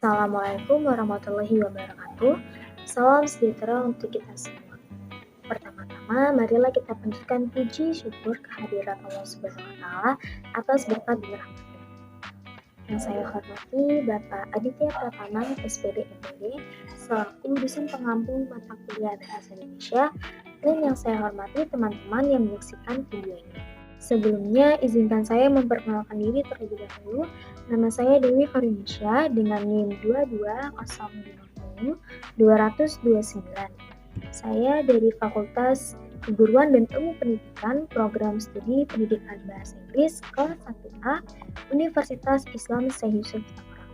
Assalamualaikum warahmatullahi wabarakatuh. Salam sejahtera untuk kita semua. Pertama-tama, marilah kita panjatkan puji syukur kehadirat Allah Subhanahu wa Ta'ala atas berkat dan rahmatnya. Yang saya hormati Bapak Aditya Pratama, SPD MPD, selaku dosen pengampu mata kuliah Bahasa Indonesia, dan yang saya hormati teman-teman yang menyaksikan video ini. Sebelumnya, izinkan saya memperkenalkan diri terlebih dahulu. Nama saya Dewi Farinisha dengan NIM 22050-229. Saya dari Fakultas Keguruan dan Ilmu Pendidikan, Program Studi Pendidikan Bahasa Inggris kelas 1A, Universitas Islam Syekh Yusuf Tangerang.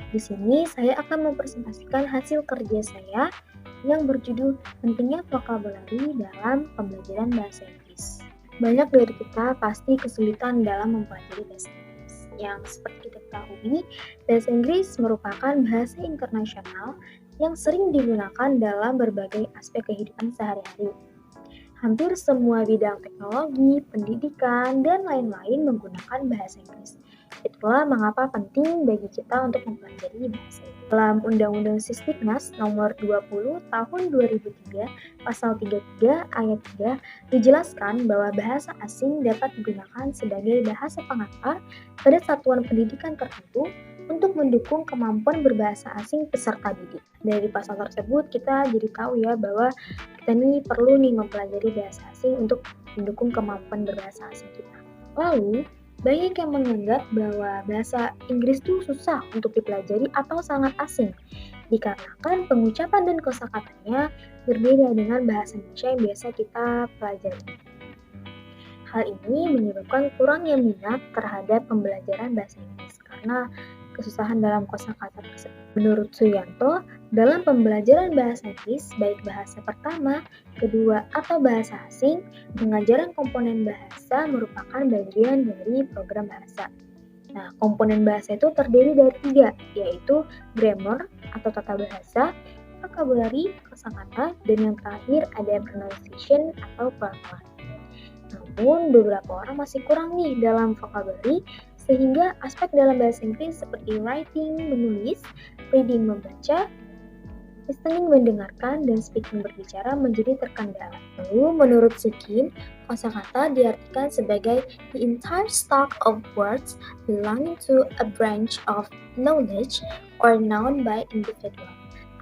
Di sini saya akan mempresentasikan hasil kerja saya yang berjudul Pentingnya Vocabulary dalam Pembelajaran Bahasa Inggris. Banyak dari kita pasti kesulitan dalam mempelajari bahasa Inggris. Yang seperti kita ketahui, bahasa Inggris merupakan bahasa internasional yang sering digunakan dalam berbagai aspek kehidupan sehari-hari. Hampir semua bidang teknologi, pendidikan, dan lain-lain menggunakan bahasa Inggris. Itulah mengapa penting bagi kita untuk mempelajari bahasa Inggris. Dalam Undang-Undang Sisdiknas Nomor 20 Tahun 2003, Pasal 33 Ayat 3, dijelaskan bahwa bahasa asing dapat digunakan sebagai bahasa pengantar pada satuan pendidikan tertentu untuk mendukung kemampuan berbahasa asing peserta didik. Dari pasal tersebut kita jadi tahu ya bahwa kita perlu mempelajari bahasa asing untuk mendukung kemampuan berbahasa asing kita. Lalu, banyak yang menganggap bahwa bahasa Inggris itu susah untuk dipelajari atau sangat asing, dikarenakan pengucapan dan kosakatanya berbeda dengan bahasa Indonesia yang biasa kita pelajari. Hal ini menyebabkan kurangnya minat terhadap pembelajaran bahasa Inggris karena kesusahan dalam kosakata tersebut. Menurut Suyanto, dalam pembelajaran bahasa Inggris, baik bahasa pertama, kedua, atau bahasa asing, pengajaran komponen bahasa merupakan bagian dari program bahasa. Nah, komponen bahasa itu terdiri dari 3, yaitu grammar atau tata bahasa, vocabulary, kosakata, dan yang terakhir ada pronunciation atau pelafalan. Namun, beberapa orang masih kurang dalam vocabulary, sehingga aspek dalam bahasa Inggris seperti writing, menulis, reading, membaca, listening, mendengarkan, dan speaking, berbicara menjadi terkendala. Lalu, menurut Sukin, kosakata diartikan sebagai the entire stock of words belonging to a branch of knowledge or known by individual.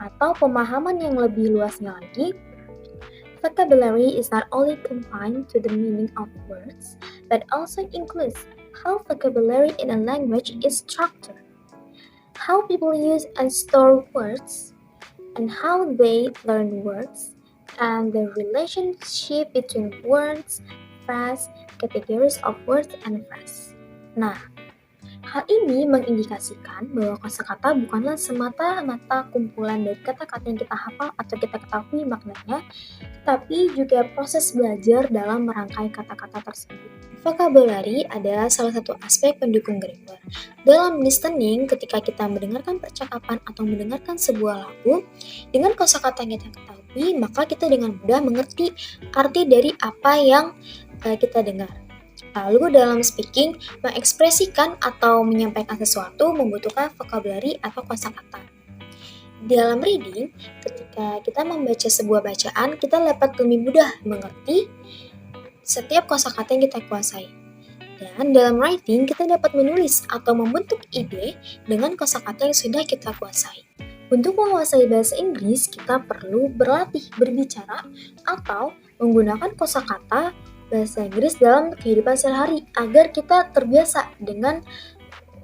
Atau pemahaman yang lebih luasnya lagi, vocabulary is not only confined to the meaning of words, but also includes how vocabulary in a language is structured, how people use and store words, and how they learn words, and the relationship between words, phrase, categories of words, and phrase. Nah, hal ini mengindikasikan bahwa kosakata bukanlah semata-mata kumpulan dari kata-kata yang kita hafal atau kita ketahui maknanya, tetapi juga proses belajar dalam merangkai kata-kata tersebut. Vocabulary adalah salah satu aspek pendukung grammar. Dalam listening, ketika kita mendengarkan percakapan atau mendengarkan sebuah lagu, dengan kosakata yang kita ketahui, maka kita dengan mudah mengerti arti dari apa yang kita dengar. Lalu dalam speaking, mengekspresikan atau menyampaikan sesuatu membutuhkan vocabulary atau kosakata. Dalam reading, ketika kita membaca sebuah bacaan, kita dapat lebih mudah mengerti setiap kosakata yang kita kuasai. Dan dalam writing, kita dapat menulis atau membentuk ide dengan kosakata yang sudah kita kuasai. Untuk menguasai bahasa Inggris, kita perlu berlatih berbicara atau menggunakan kosakata bahasa Inggris dalam kehidupan sehari-hari agar kita terbiasa dengan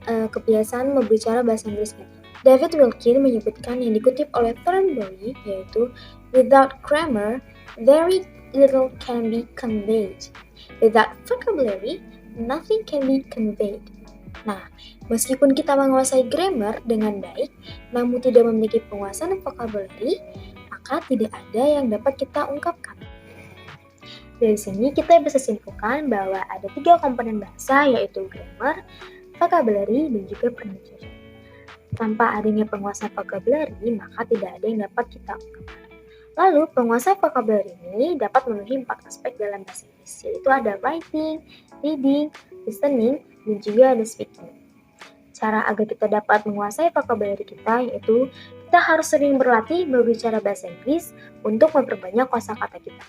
kebiasaan berbicara bahasa Inggris kita. David Wilkin menyebutkan yang dikutip oleh Thornbury, yaitu without grammar, very little can be conveyed. Without vocabulary, nothing can be conveyed. Nah, meskipun kita menguasai grammar dengan baik, namun tidak memiliki penguasaan vocabulary, maka tidak ada yang dapat kita ungkapkan. Dari sini kita bisa simpulkan bahwa ada 3 komponen bahasa, yaitu grammar, vocabulary, dan juga pronunciation. Tanpa adanya penguasaan vocabulary, maka tidak ada yang dapat kita ungkapkan. Lalu, penguasaan vocabulary ini dapat memenuhi 4 aspek dalam bahasa Inggris, yaitu ada writing, reading, listening, dan juga ada speaking. cara agar kita dapat menguasai vocabulary kita yaitu kita harus sering berlatih berbicara bahasa Inggris untuk memperbanyak kosakata kita.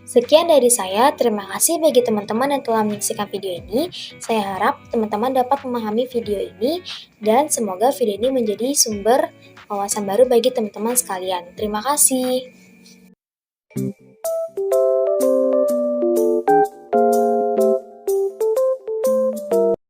Sekian dari saya, terima kasih bagi teman-teman yang telah menyaksikan video ini. Saya harap teman-teman dapat memahami video ini dan semoga video ini menjadi sumber wawasan baru bagi teman-teman sekalian. Terima kasih.